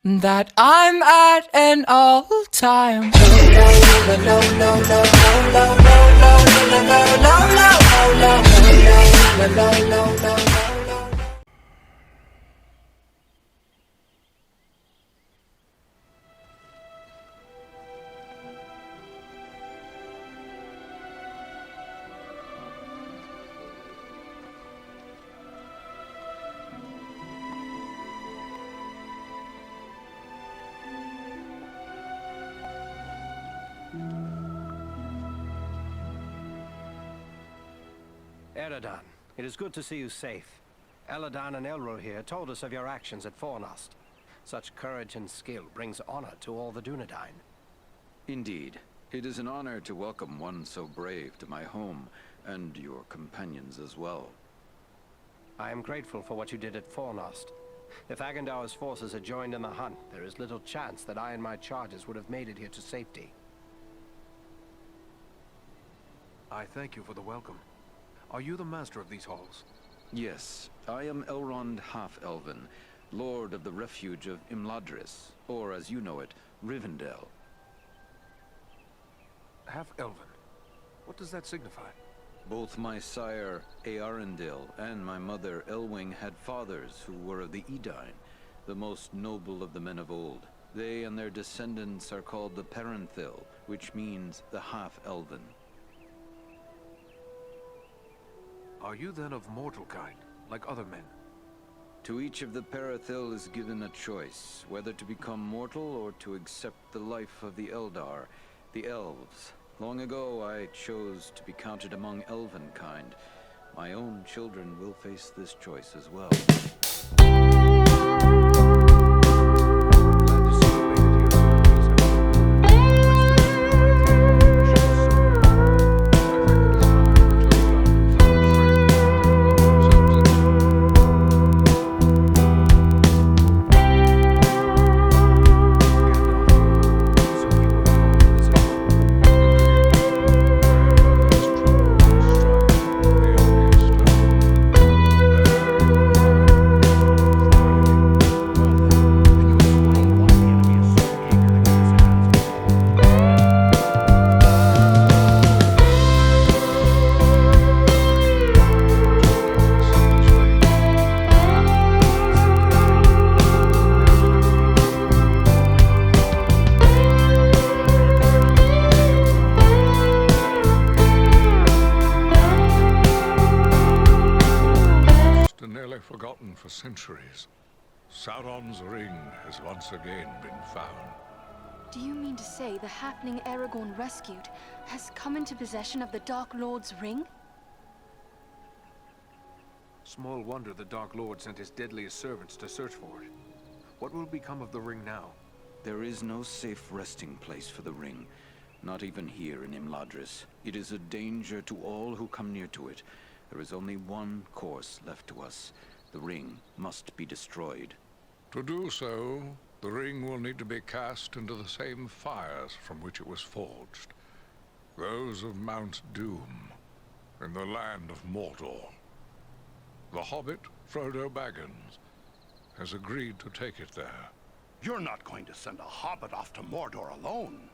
that I'm at an all-time Eridan, it is good to see you safe. Eladan and Elro here told us of your actions at Fornost. Such courage and skill brings honor to all the Dunedain. Indeed. It is an honor to welcome one so brave to my home, and your companions as well. I am grateful for what you did at Fornost. If Agendaur's forces had joined in the hunt, there is little chance that I and my charges would have made it here to safety. I thank you for the welcome. Are you the master of these halls? Yes, I am Elrond Half-Elven, Lord of the Refuge of Imladris, or as you know it, Rivendell. Half-Elven? What does that signify? Both my sire, Earendil, and my mother, Elwing, had fathers who were of the Edain, the most noble of the men of old. They and their descendants are called the Parenthil, which means the Half-Elven. Are you then of mortal kind, like other men? To each of the Parathil is given a choice, whether to become mortal or to accept the life of the Eldar, the Elves. Long ago, I chose to be counted among elven kind. My own children will face this choice as well. Forgotten for centuries. Sauron's ring has once again been found. Do you mean to say the happening Aragorn rescued has come into possession of the Dark Lord's ring? Small wonder the Dark Lord sent his deadliest servants to search for it. What will become of the ring now? There is no safe resting place for the ring, not even here in Imladris. It is a danger to all who come near to it. There is only one course left to us. The ring must be destroyed. To do so, the ring will need to be cast into the same fires from which it was forged. Those of Mount Doom, in the land of Mordor. The hobbit, Frodo Baggins, has agreed to take it there. You're not going to send a hobbit off to Mordor alone.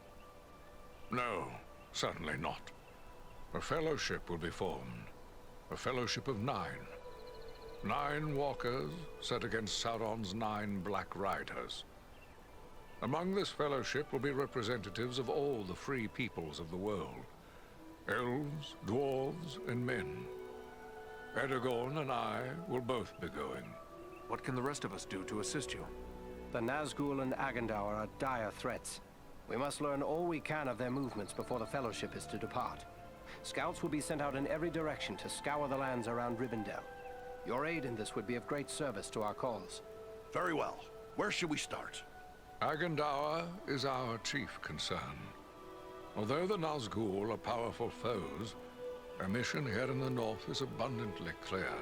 No, certainly not. A fellowship will be formed. A fellowship of 9. 9 walkers set against Sauron's 9 Black Riders. Among this fellowship will be representatives of all the free peoples of the world. Elves, dwarves, and men. Aragorn and I will both be going. What can the rest of us do to assist you? The Nazgul and Agendaur are dire threats. We must learn all we can of their movements before the Fellowship is to depart. Scouts will be sent out in every direction to scour the lands around Rivendell. Your aid in this would be of great service to our cause. Very well. Where should we start? Agendaur is our chief concern. Although the Nazgul are powerful foes, our mission here in the north is abundantly clear.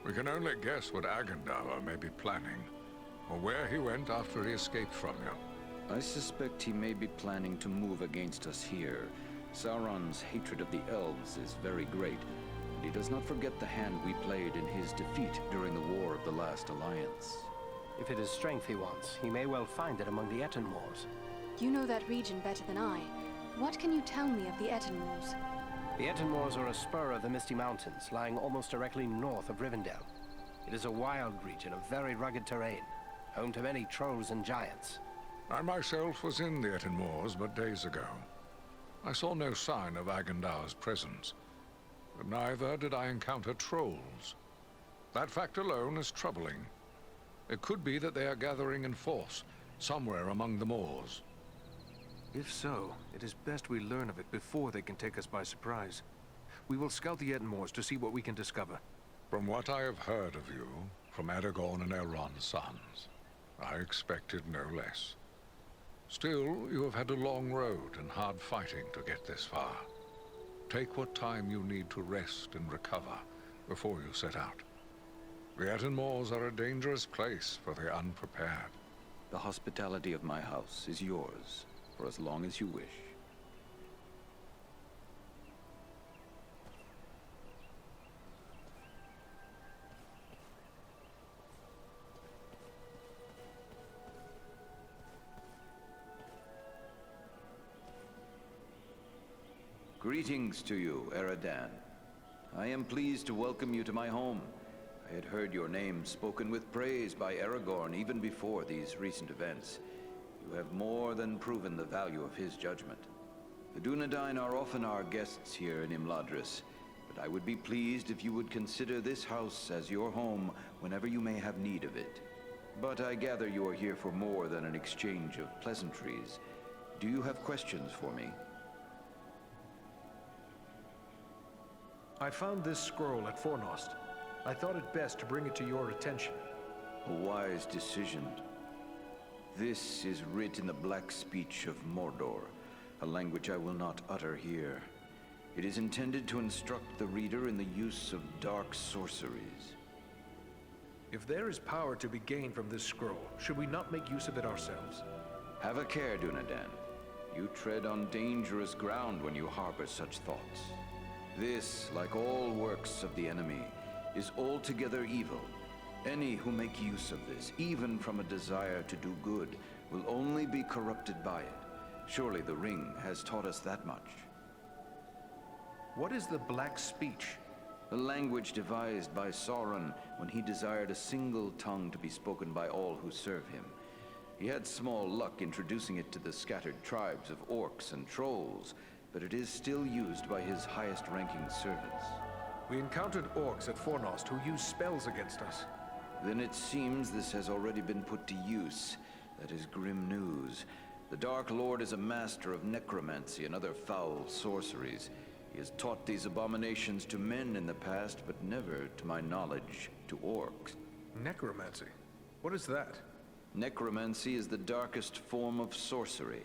We can only guess what Agendaur may be planning, or where he went after he escaped from you. I suspect he may be planning to move against us here. Sauron's hatred of the elves is very great, and he does not forget the hand we played in his defeat during the War of the Last Alliance. If it is strength he wants, he may well find it among the Etenmoors. You know that region better than I. What can you tell me of the Etenmoors? The Etenmoors are a spur of the Misty Mountains, lying almost directly north of Rivendell. It is a wild region of very rugged terrain, home to many trolls and giants. I myself was in the Etenmoors but days ago. I saw no sign of Agendaur's presence, but neither did I encounter trolls. That fact alone is troubling. It could be that they are gathering in force, somewhere among the moors. If so, it is best we learn of it before they can take us by surprise. We will scout the Etenmoors to see what we can discover. From what I have heard of you, from Aragorn and Elrond's sons, I expected no less. Still, you have had a long road and hard fighting to get this far. Take what time you need to rest and recover before you set out. The Etenmoors are a dangerous place for the unprepared. The hospitality of my house is yours, for as long as you wish. Greetings to you, Eradan. I am pleased to welcome you to my home. I had heard your name spoken with praise by Aragorn even before these recent events. You have more than proven the value of his judgment. The Dunedain are often our guests here in Imladris, but I would be pleased if you would consider this house as your home whenever you may have need of it. But I gather you are here for more than an exchange of pleasantries. Do you have questions for me? I found this scroll at Fornost. I thought it best to bring it to your attention. A wise decision. This is writ in the black speech of Mordor, a language I will not utter here. It is intended to instruct the reader in the use of dark sorceries. If there is power to be gained from this scroll, should we not make use of it ourselves? Have a care, Dunedain. You tread on dangerous ground when you harbor such thoughts. This, like all works of the enemy, is altogether evil. Any who make use of this, even from a desire to do good, will only be corrupted by it. Surely the ring has taught us that much. What is the Black Speech? The language devised by Sauron when he desired a single tongue to be spoken by all who serve him. He had small luck introducing it to the scattered tribes of orcs and trolls, but it is still used by his highest-ranking servants. We encountered orcs at Fornost who use spells against us. Then it seems this has already been put to use. That is grim news. The Dark Lord is a master of necromancy and other foul sorceries. He has taught these abominations to men in the past, but never, to my knowledge, to orcs. Necromancy? What is that? Necromancy is the darkest form of sorcery.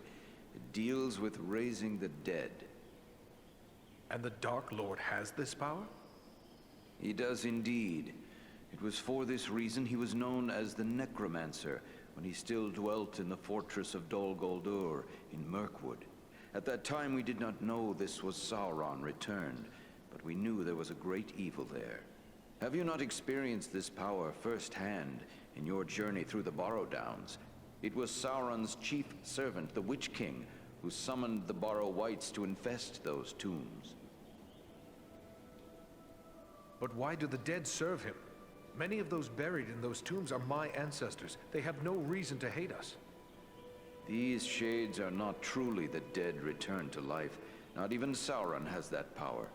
It deals with raising the dead. And the Dark Lord has this power? He does indeed. It was for this reason he was known as the Necromancer when he still dwelt in the fortress of Dol Guldur in Mirkwood. At that time we did not know this was Sauron returned, but we knew there was a great evil there. Have you not experienced this power firsthand in your journey through the Borrowdowns? It was Sauron's chief servant, the Witch King, who summoned the Borrow Wights to infest those tombs. But why do the dead serve him? Many of those buried in those tombs are my ancestors. They have no reason to hate us. These shades are not truly the dead returned to life. Not even Sauron has that power.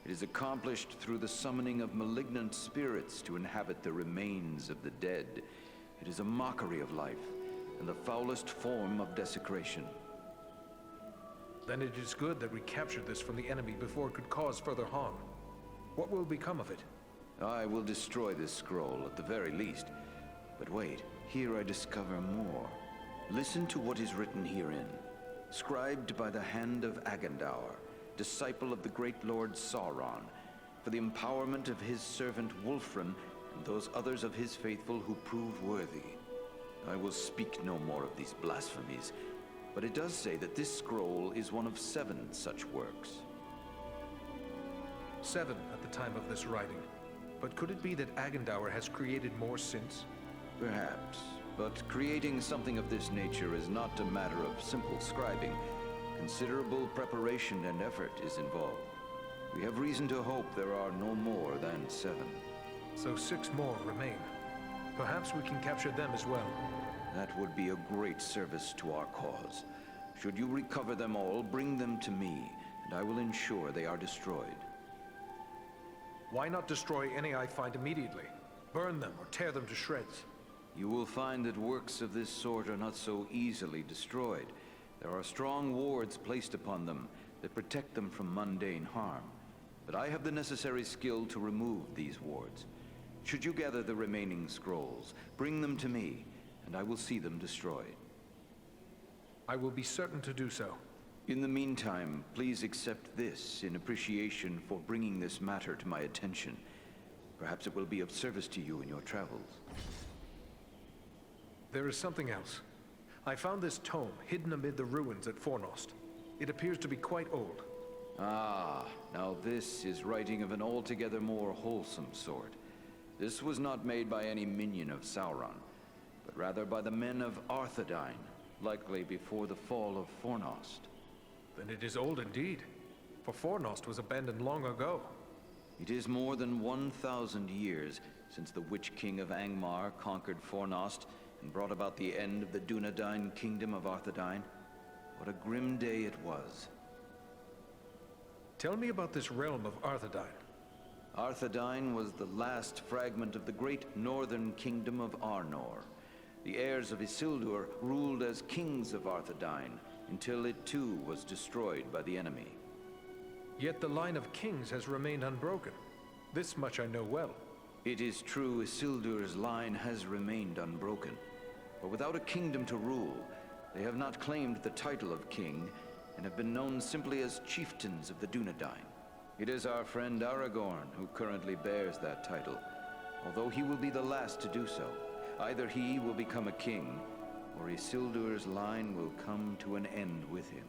It is accomplished through the summoning of malignant spirits to inhabit the remains of the dead. It is a mockery of life, and the foulest form of desecration. Then it is good that we captured this from the enemy before it could cause further harm. What will become of it? I will destroy this scroll at the very least. But wait, here I discover more. Listen to what is written herein. Scribed by the hand of Agendaur, disciple of the great Lord Sauron, for the empowerment of his servant Wulfrun and those others of his faithful who prove worthy. I will speak no more of these blasphemies, but it does say that this scroll is one of 7 such works. 7 at the time of this writing. But could it be that Agendaur has created more since? Perhaps. But creating something of this nature is not a matter of simple scribing. Considerable preparation and effort is involved. We have reason to hope there are no more than 7. So 6 more remain. Perhaps we can capture them as well. That would be a great service to our cause. Should you recover them all, bring them to me, and I will ensure they are destroyed. Why not destroy any I find immediately? Burn them or tear them to shreds. You will find that works of this sort are not so easily destroyed. There are strong wards placed upon them that protect them from mundane harm. But I have the necessary skill to remove these wards. Should you gather the remaining scrolls, bring them to me, and I will see them destroyed. I will be certain to do so. In the meantime, please accept this in appreciation for bringing this matter to my attention. Perhaps it will be of service to you in your travels. There is something else. I found this tome hidden amid the ruins at Fornost. It appears to be quite old. Ah, now this is writing of an altogether more wholesome sort. This was not made by any minion of Sauron, but rather by the men of Arthedain, likely before the fall of Fornost. Then it is old indeed, for Fornost was abandoned long ago. It is more than 1,000 years since the Witch King of Angmar conquered Fornost and brought about the end of the Dunedain kingdom of Arthedain. What a grim day it was. Tell me about this realm of Arthedain. Arthedain was the last fragment of the great northern kingdom of Arnor. The heirs of Isildur ruled as kings of Arthedain until it too was destroyed by the enemy. Yet the line of kings has remained unbroken. This much I know well. It is true Isildur's line has remained unbroken. But without a kingdom to rule, they have not claimed the title of king and have been known simply as chieftains of the Dunedain. It is our friend Aragorn who currently bears that title, although he will be the last to do so. Either he will become a king, or Isildur's line will come to an end with him.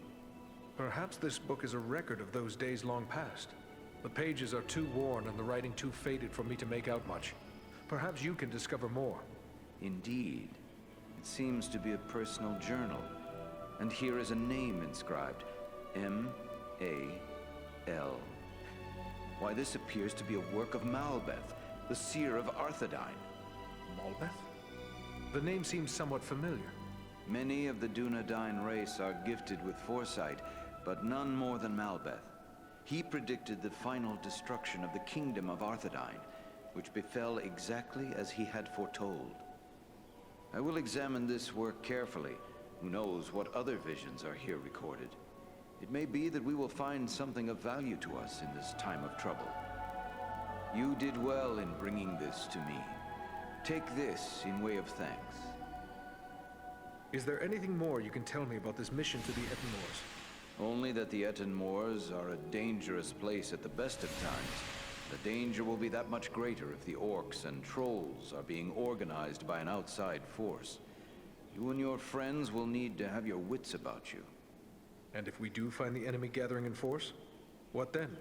Perhaps this book is a record of those days long past. The pages are too worn and the writing too faded for me to make out much. Perhaps you can discover more. Indeed. It seems to be a personal journal. And here is a name inscribed. M-A-L. Why, this appears to be a work of Malbeth, the seer of Arthedain. Malbeth? The name seems somewhat familiar. Many of the Dunedain race are gifted with foresight, but none more than Malbeth. He predicted the final destruction of the kingdom of Arthedain, which befell exactly as he had foretold. I will examine this work carefully. Who knows what other visions are here recorded? It may be that we will find something of value to us in this time of trouble. You did well in bringing this to me. Take this in way of thanks. Is there anything more you can tell me about this mission to the Etten Moors? Only that the Etten Moors are a dangerous place at the best of times. The danger will be that much greater if the orcs and trolls are being organized by an outside force. You and your friends will need to have your wits about you. And if we do find the enemy gathering in force, what then?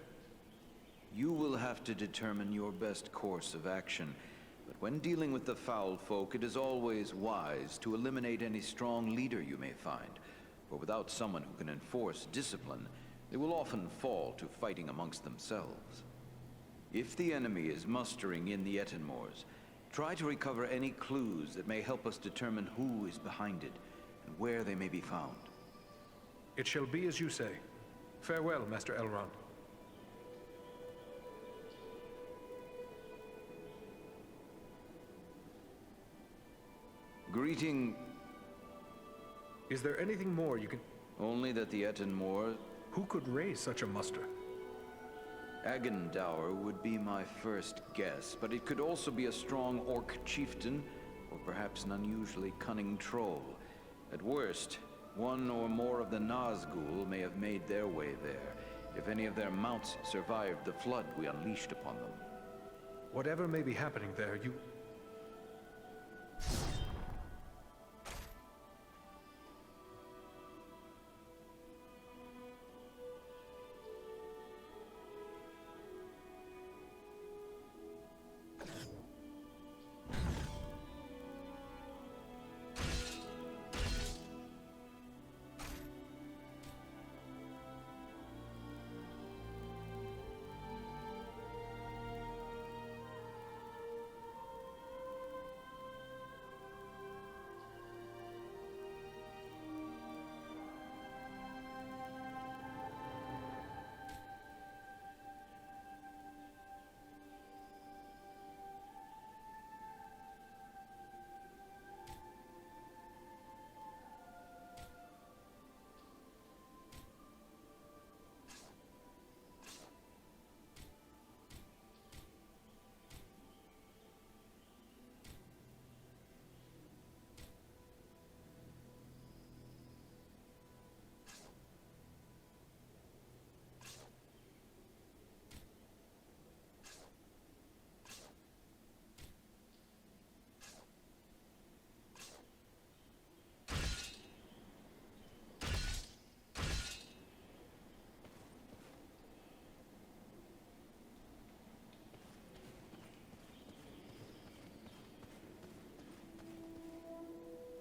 You will have to determine your best course of action. But when dealing with the foul folk, it is always wise to eliminate any strong leader you may find. For without someone who can enforce discipline, they will often fall to fighting amongst themselves. If the enemy is mustering in the Etten Moors, try to recover any clues that may help us determine who is behind it and where they may be found. It shall be as you say. Farewell, Master Elrond. Greeting. Is there anything more you can... Only that the Etten Moors... Who could raise such a muster? Agendaur would be my first guess, but it could also be a strong orc chieftain, or perhaps an unusually cunning troll. At worst, one or more of the Nazgul may have made their way there, if any of their mounts survived the flood we unleashed upon them. Whatever may be happening there, you...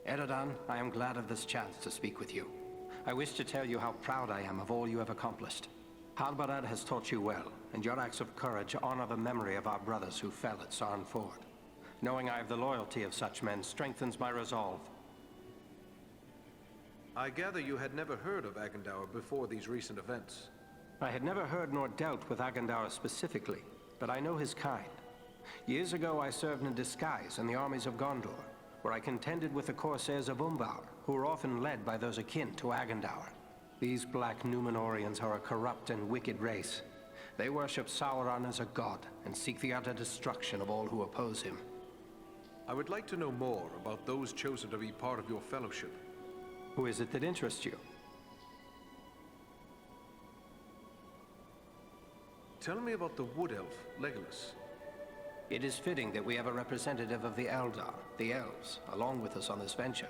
Eradan, I am glad of this chance to speak with you. I wish to tell you how proud I am of all you have accomplished. Halbarad has taught you well, and your acts of courage honor the memory of our brothers who fell at Sarn Ford. Knowing I have the loyalty of such men strengthens my resolve. I gather you had never heard of Agendour before these recent events. I had never heard nor dealt with Agendour specifically, but I know his kind. Years ago I served in disguise in the armies of Gondor, where I contended with the corsairs of Umbar, who were often led by those akin to Agendour. These black Númenóreans are a corrupt and wicked race. They worship Sauron as a god and seek the utter destruction of all who oppose him. I would like to know more about those chosen to be part of your fellowship. Who is it that interests you? Tell me about the Wood Elf, Legolas. It is fitting that we have a representative of the Eldar, the Elves, along with us on this venture.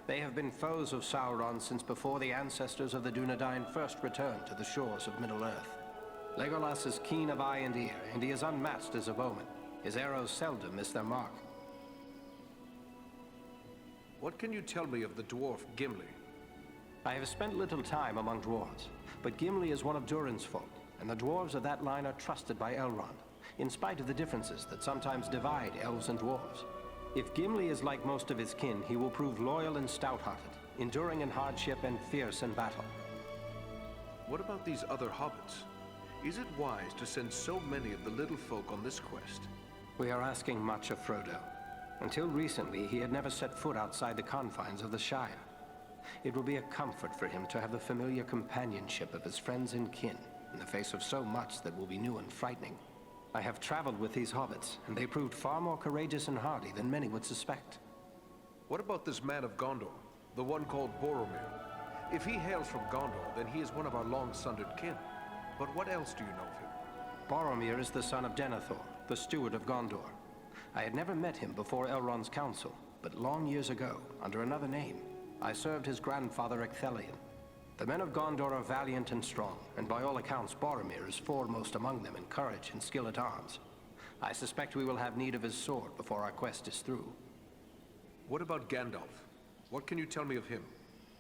They have been foes of Sauron since before the ancestors of the Dunedain first returned to the shores of Middle-earth. Legolas is keen of eye and ear, and he is unmatched as a bowman. His arrows seldom miss their mark. What can you tell me of the dwarf Gimli? I have spent little time among dwarves, but Gimli is one of Durin's folk, and the dwarves of that line are trusted by Elrond, in spite of the differences that sometimes divide elves and dwarves. If Gimli is like most of his kin, he will prove loyal and stout-hearted, enduring in hardship and fierce in battle. What about these other hobbits? Is it wise to send so many of the little folk on this quest? We are asking much of Frodo. Until recently, he had never set foot outside the confines of the Shire. It will be a comfort for him to have the familiar companionship of his friends and kin, in the face of so much that will be new and frightening. I have traveled with these hobbits, and they proved far more courageous and hardy than many would suspect. What about this man of Gondor, the one called Boromir? If he hails from Gondor, then he is one of our long-sundered kin. But what else do you know of him? Boromir is the son of Denethor, the steward of Gondor. I had never met him before Elrond's council, but long years ago, under another name, I served his grandfather Ecthelion. The men of Gondor are valiant and strong, and by all accounts Boromir is foremost among them in courage and skill at arms. I suspect we will have need of his sword before our quest is through. What about Gandalf? What can you tell me of him?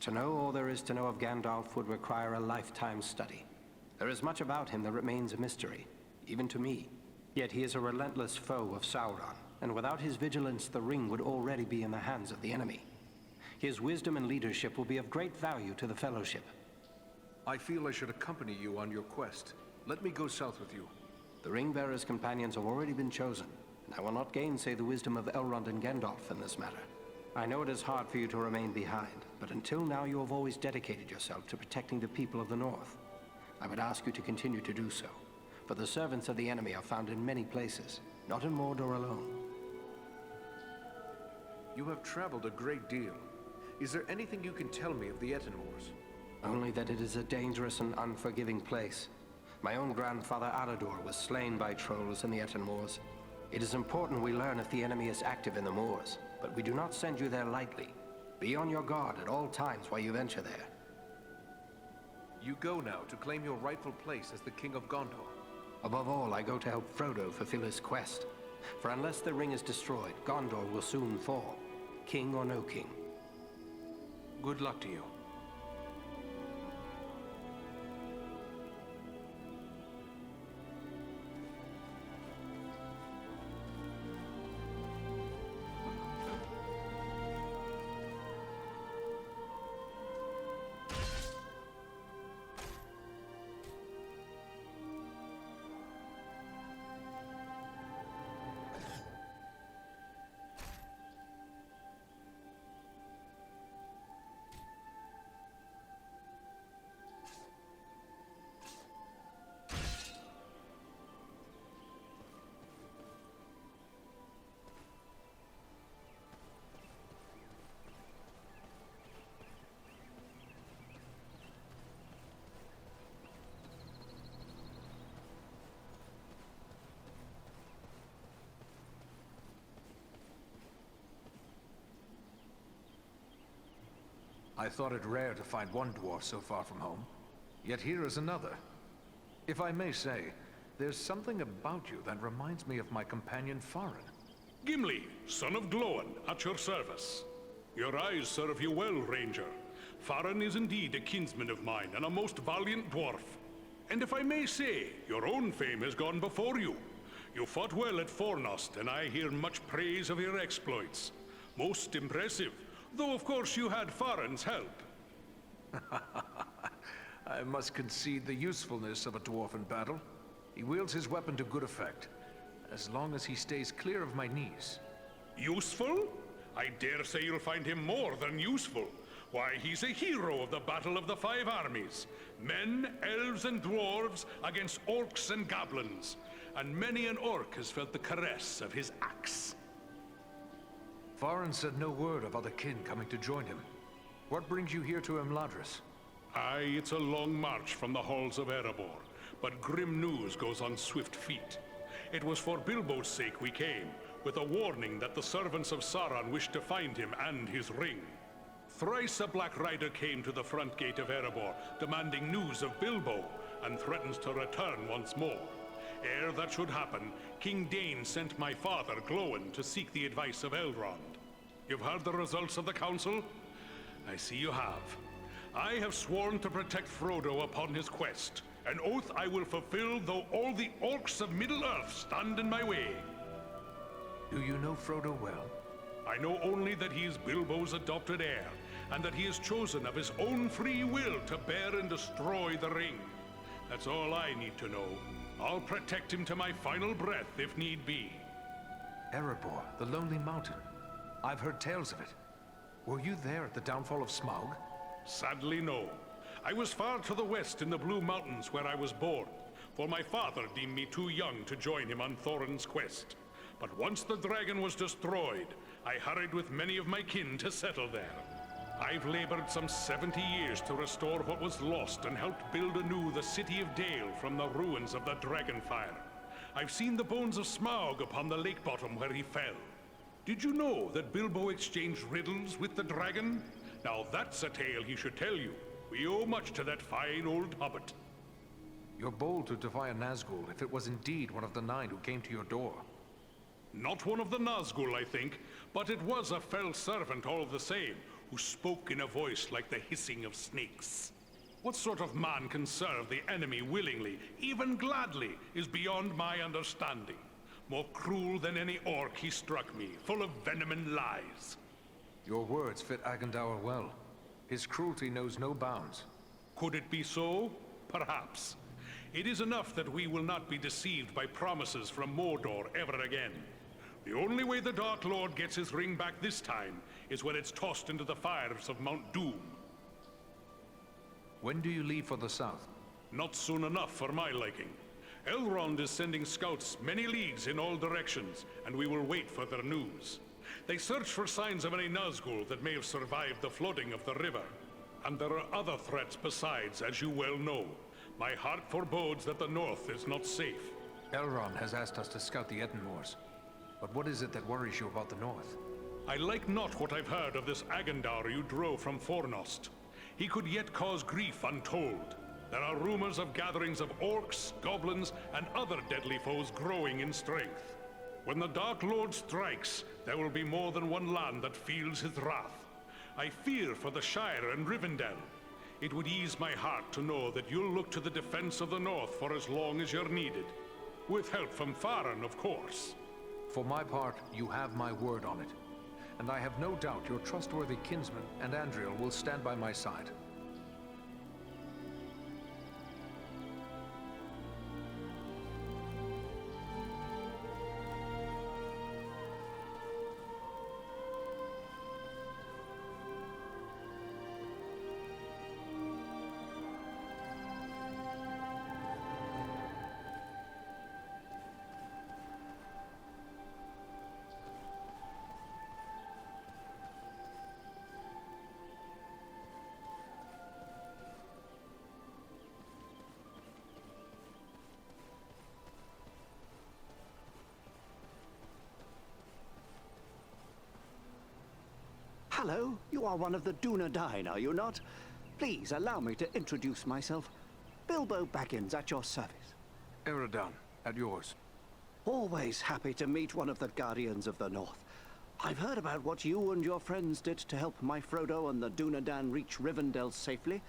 To know all there is to know of Gandalf would require a lifetime study. There is much about him that remains a mystery, even to me. Yet he is a relentless foe of Sauron, and without his vigilance the ring would already be in the hands of the enemy. His wisdom and leadership will be of great value to the Fellowship. I feel I should accompany you on your quest. Let me go south with you. The Ring-Bearer's companions have already been chosen, and I will not gainsay the wisdom of Elrond and Gandalf in this matter. I know it is hard for you to remain behind, but until now you have always dedicated yourself to protecting the people of the North. I would ask you to continue to do so, for the servants of the enemy are found in many places, not in Mordor alone. You have traveled a great deal. Is there anything you can tell me of the Etenmoors? Only that it is a dangerous and unforgiving place. My own grandfather Aradur was slain by trolls in the Etenmoors. It is important we learn if the enemy is active in the moors, but we do not send you there lightly. Be on your guard at all times while you venture there. You go now to claim your rightful place as the King of Gondor. Above all, I go to help Frodo fulfill his quest. For unless the ring is destroyed, Gondor will soon fall, king or no king. Good luck to you. I thought it rare to find one dwarf so far from home. Yet here is another. If I may say, there's something about you that reminds me of my companion Farin. Gimli, son of Glóin, at your service. Your eyes serve you well, Ranger. Farron is indeed a kinsman of mine, and a most valiant dwarf. And if I may say, your own fame has gone before you. You fought well at Fornost, and I hear much praise of your exploits. Most impressive, though of course you had Farron's help. I must concede the usefulness of a dwarf in battle. He wields his weapon to good effect, as long as he stays clear of my knees. Useful? I dare say you'll find him more than useful. Why, he's a hero of the Battle of the Five Armies. Men, elves, and dwarves against orcs and goblins. And many an orc has felt the caress of his axe. Farron said no word of other kin coming to join him. What brings you here to Imladris? Aye, it's a long march from the halls of Erebor, but grim news goes on swift feet. It was for Bilbo's sake we came, with a warning that the servants of Sauron wished to find him and his ring. Thrice a Black Rider came to the front gate of Erebor, demanding news of Bilbo, and threatens to return once more. Ere that should happen, King Dain sent my father, Glóin, to seek the advice of Elrond. You've heard the results of the council? I see you have. I have sworn to protect Frodo upon his quest, an oath I will fulfill though all the orcs of Middle-earth stand in my way. Do you know Frodo well? I know only that he is Bilbo's adopted heir, and that he has chosen of his own free will to bear and destroy the ring. That's all I need to know. I'll protect him to my final breath if need be. Erebor, the Lonely Mountain. I've heard tales of it. Were you there at the downfall of Smaug? Sadly, no. I was far to the west in the Blue Mountains where I was born, for my father deemed me too young to join him on Thorin's quest. But once the dragon was destroyed, I hurried with many of my kin to settle there. I've labored some 70 years to restore what was lost and helped build anew the city of Dale from the ruins of the Dragonfire. I've seen the bones of Smaug upon the lake bottom where he fell. Did you know that Bilbo exchanged riddles with the dragon? Now that's a tale he should tell you. We owe much to that fine old hobbit. You're bold to defy a Nazgul if it was indeed one of the nine who came to your door. Not one of the Nazgul, I think, but it was a fell servant all the same, who spoke in a voice like the hissing of snakes. What sort of man can serve the enemy willingly, even gladly, is beyond my understanding. More cruel than any orc he struck me, full of venom and lies. Your words fit Agendaur well. His cruelty knows no bounds. Could it be so? Perhaps. It is enough that we will not be deceived by promises from Mordor ever again. The only way the Dark Lord gets his ring back this time is when it's tossed into the fires of Mount Doom. When do you leave for the south? Not soon enough for my liking. Elrond is sending scouts many leagues in all directions, and we will wait for their news. They search for signs of any Nazgul that may have survived the flooding of the river. And there are other threats besides, as you well know. My heart forebodes that the north is not safe. Elrond has asked us to scout the Edenmoors. But what is it that worries you about the north? I like not what I've heard of this Agendaur you drove from Fornost. He could yet cause grief untold. There are rumors of gatherings of orcs, goblins, and other deadly foes growing in strength. When the Dark Lord strikes, there will be more than one land that feels his wrath. I fear for the Shire and Rivendell. It would ease my heart to know that you'll look to the defense of the North for as long as you're needed. With help from Farron, of course. For my part, you have my word on it. And I have no doubt your trustworthy kinsman and Andriel will stand by my side. Hello, you are one of the Dunedain, are you not? Please allow me to introduce myself. Bilbo Baggins at your service. Eredon, at yours. Always happy to meet one of the Guardians of the North. I've heard about what you and your friends did to help my Frodo and the Dunedain reach Rivendell safely.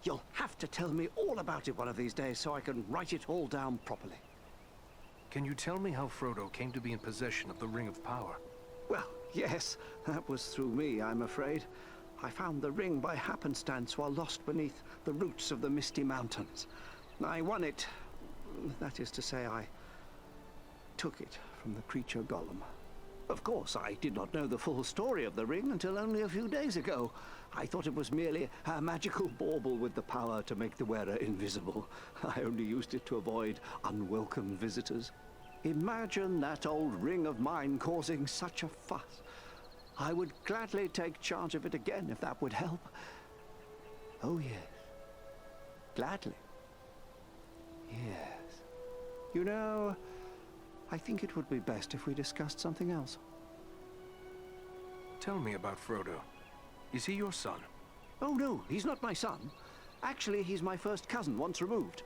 You'll have to tell me all about it one of these days so I can write it all down properly. Can you tell me how Frodo came to be in possession of the Ring of Power? Well, yes, that was through me, I'm afraid. I found the ring by happenstance while lost beneath the roots of the Misty Mountains. I won it. That is to say, I took it from the creature Gollum. Of course, I did not know the full story of the ring until only a few days ago. I thought it was merely a magical bauble with the power to make the wearer invisible. I only used it to avoid unwelcome visitors. Imagine that old ring of mine causing such a fuss. I would gladly take charge of it again if that would help. Oh, yes. Gladly. Yes. You know, I think it would be best if we discussed something else. Tell me about Frodo. Is he your son? Oh, no, he's not my son. Actually, he's my first cousin once removed.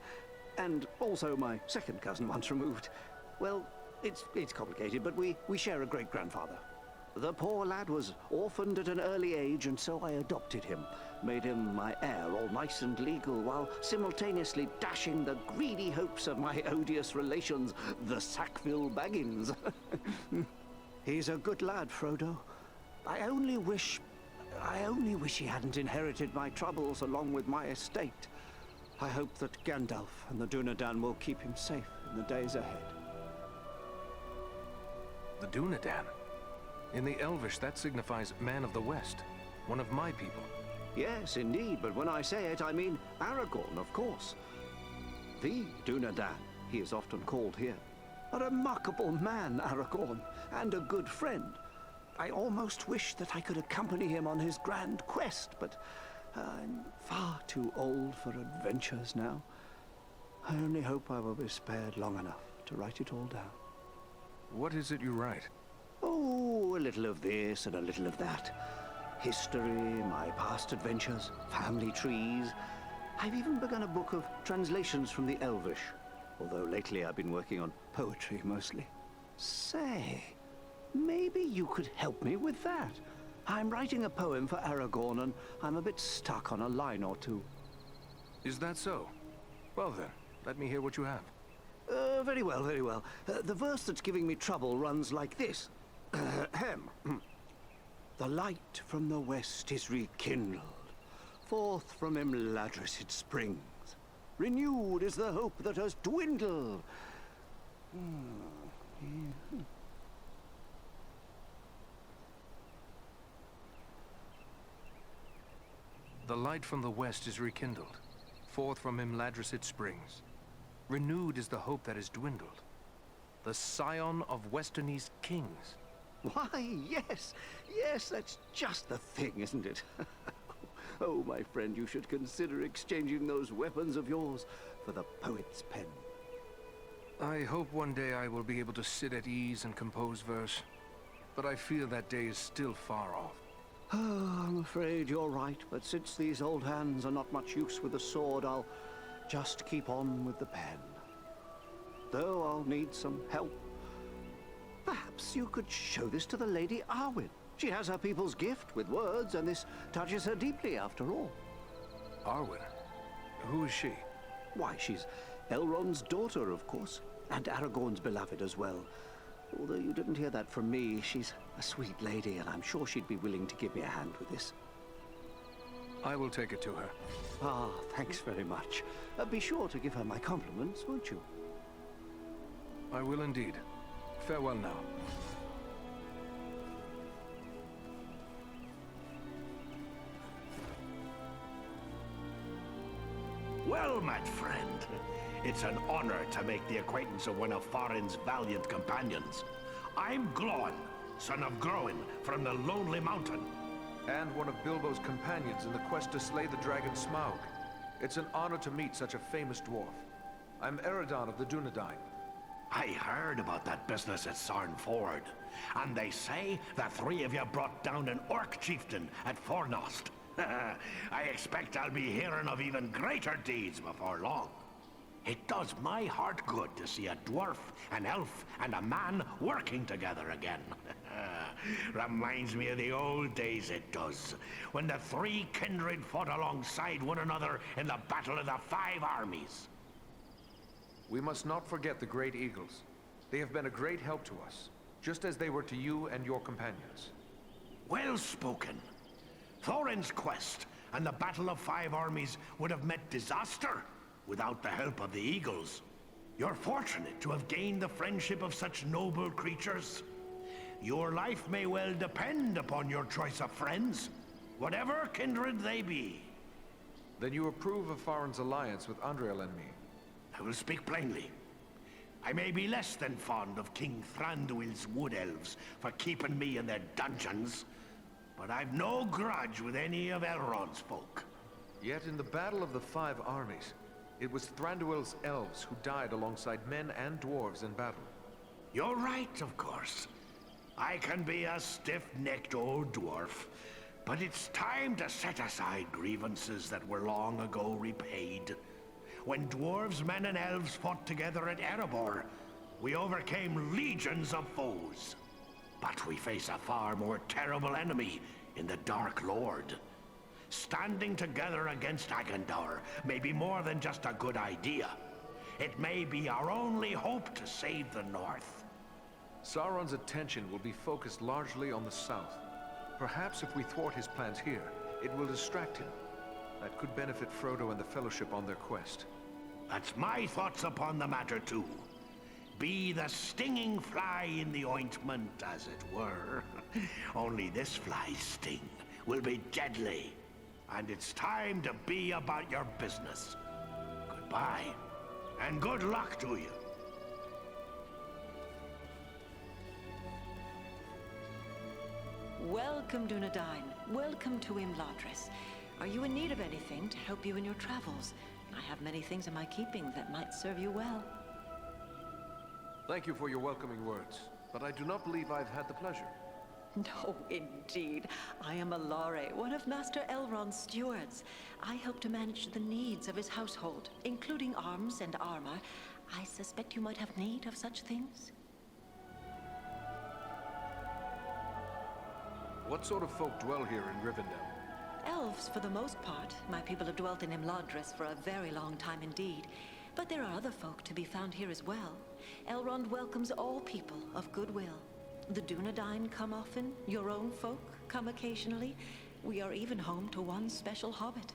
And also my second cousin once removed. Well, it's complicated, but we share a great-grandfather. The poor lad was orphaned at an early age, and so I adopted him. Made him my heir, all nice and legal, while simultaneously dashing the greedy hopes of my odious relations, the Sackville Baggins. He's a good lad, Frodo. I only wish he hadn't inherited my troubles along with my estate. I hope that Gandalf and the Dunedain will keep him safe in the days ahead. The Dunedain? In the Elvish, that signifies Man of the West, one of my people. Yes, indeed, but when I say it, I mean Aragorn, of course. The Dunedain, he is often called here. A remarkable man, Aragorn, and a good friend. I almost wish that I could accompany him on his grand quest, but I'm far too old for adventures now. I only hope I will be spared long enough to write it all down. What is it you write? Oh, a little of this and a little of that. History, my past adventures, family trees. I've even begun a book of translations from the Elvish, although lately I've been working on poetry mostly. Say, maybe you could help me with that. I'm writing a poem for Aragorn, and I'm a bit stuck on a line or two. Is that so? Well then, let me hear what you have. Very well, very well. The verse that's giving me trouble runs like this. The light from the west is rekindled. Forth from Imladris it springs. Renewed is the hope that has dwindled. The light from the west is rekindled. Forth from Imladris it springs. Renewed is the hope that has dwindled. The scion of Westernese kings. Why, yes, yes, that's just the thing, isn't it? Oh, my friend, you should consider exchanging those weapons of yours for the poet's pen. I hope one day I will be able to sit at ease and compose verse, but I fear that day is still far off. Oh, I'm afraid you're right, but since these old hands are not much use with a sword, I'll just keep on with the pen. Though I'll need some help. Perhaps you could show this to the Lady Arwen. She has her people's gift with words, and this touches her deeply after all. Arwen? Who is she? Why, she's Elrond's daughter, of course, and Aragorn's beloved as well. Although you didn't hear that from me, she's a sweet lady, and I'm sure she'd be willing to give me a hand with this. I will take it to her. Ah, thanks very much. Be sure to give her my compliments, won't you? I will indeed. Farewell now. Well, my friend, it's an honor to make the acquaintance of one of Thorin's valiant companions. I'm Glóin, son of Groin, from the Lonely Mountain. And one of Bilbo's companions in the quest to slay the dragon Smaug. It's an honor to meet such a famous dwarf. I'm Eredon of the Dunedain. I heard about that business at Sarn Ford, and they say the three of you brought down an orc chieftain at Fornost. I expect I'll be hearing of even greater deeds before long. It does my heart good to see a dwarf, an elf, and a man working together again. Reminds me of the old days, it does, when the three kindred fought alongside one another in the Battle of the Five Armies. We must not forget the Great Eagles. They have been a great help to us, just as they were to you and your companions. Well spoken. Thorin's quest and the Battle of Five Armies would have met disaster without the help of the Eagles. You're fortunate to have gained the friendship of such noble creatures. Your life may well depend upon your choice of friends, whatever kindred they be. Then you approve of Farin's alliance with Andriel and me? I will speak plainly. I may be less than fond of King Thranduil's wood elves for keeping me in their dungeons, but I've no grudge with any of Elrond's folk. Yet in the Battle of the Five Armies, it was Thranduil's elves who died alongside men and dwarves in battle. You're right, of course. I can be a stiff-necked old dwarf, but it's time to set aside grievances that were long ago repaid. When dwarves, men, and elves fought together at Erebor, we overcame legions of foes. But we face a far more terrible enemy in the Dark Lord. Standing together against Agandaur may be more than just a good idea. It may be our only hope to save the North. Sauron's attention will be focused largely on the south. Perhaps if we thwart his plans here, it will distract him. That could benefit Frodo and the Fellowship on their quest. That's my thoughts upon the matter, too. Be the stinging fly in the ointment, as it were. Only this fly's sting will be deadly. And it's time to be about your business. Goodbye, and good luck to you. Welcome, Dunedain. Welcome to Imladris. Are you in need of anything to help you in your travels? I have many things in my keeping that might serve you well. Thank you for your welcoming words, but I do not believe I've had the pleasure. No, indeed. I am Alare, one of Master Elrond's stewards. I help to manage the needs of his household, including arms and armor. I suspect you might have need of such things. What sort of folk dwell here in Rivendell? Elves, for the most part. My people have dwelt in Imladris for a very long time indeed. But there are other folk to be found here as well. Elrond welcomes all people of goodwill. The Dunedain come often, your own folk come occasionally. We are even home to one special hobbit.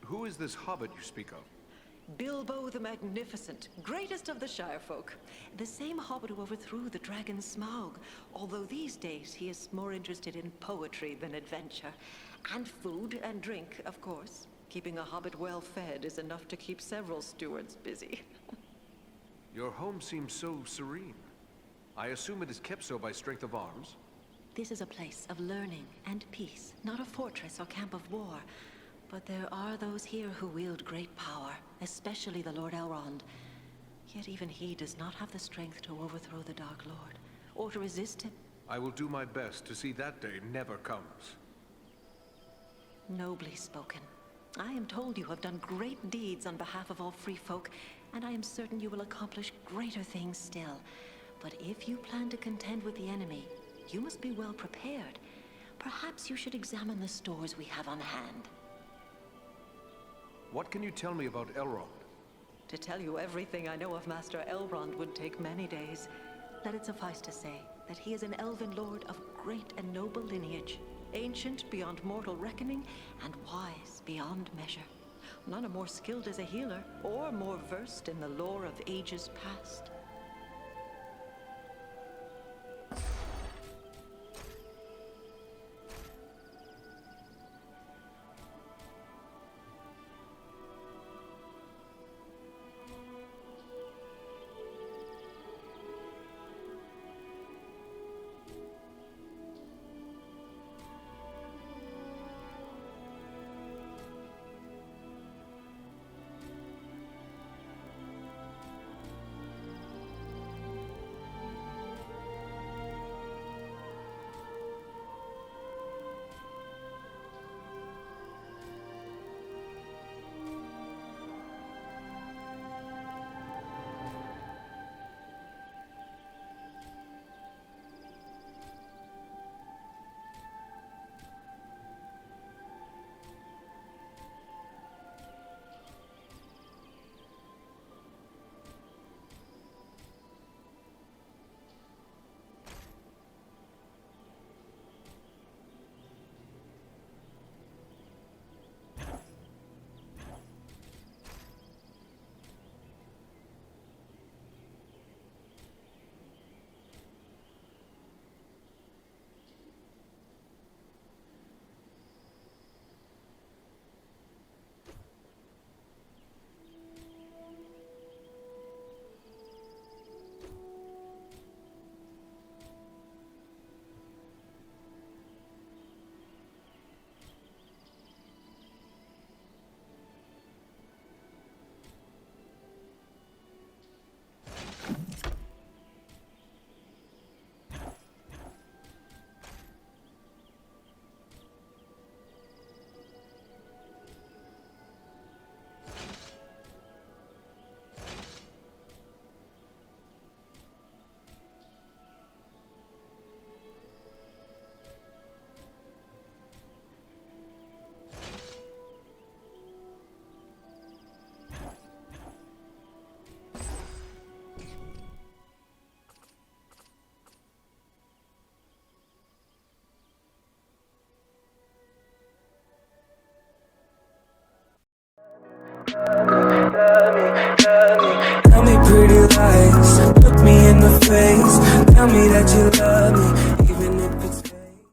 Who is this hobbit you speak of? Bilbo the Magnificent, greatest of the Shire folk. The same hobbit who overthrew the dragon Smaug, although these days he is more interested in poetry than adventure. And food and drink, of course. Keeping a hobbit well fed is enough to keep several stewards busy. Your home seems so serene. I assume it is kept so by strength of arms? This is a place of learning and peace, not a fortress or camp of war. But there are those here who wield great power, especially the Lord Elrond. Yet even he does not have the strength to overthrow the Dark Lord, or to resist him. I will do my best to see that day never comes. Nobly spoken. I am told you have done great deeds on behalf of all free folk, and I am certain you will accomplish greater things still. But if you plan to contend with the enemy, you must be well prepared. Perhaps you should examine the stores we have on hand. What can you tell me about Elrond? To tell you everything I know of Master Elrond would take many days. Let it suffice to say that he is an elven lord of great and noble lineage, ancient beyond mortal reckoning, and wise beyond measure. None are more skilled as a healer, or more versed in the lore of ages past. Tell me pretty lies, look me in the face. Tell me that you love me.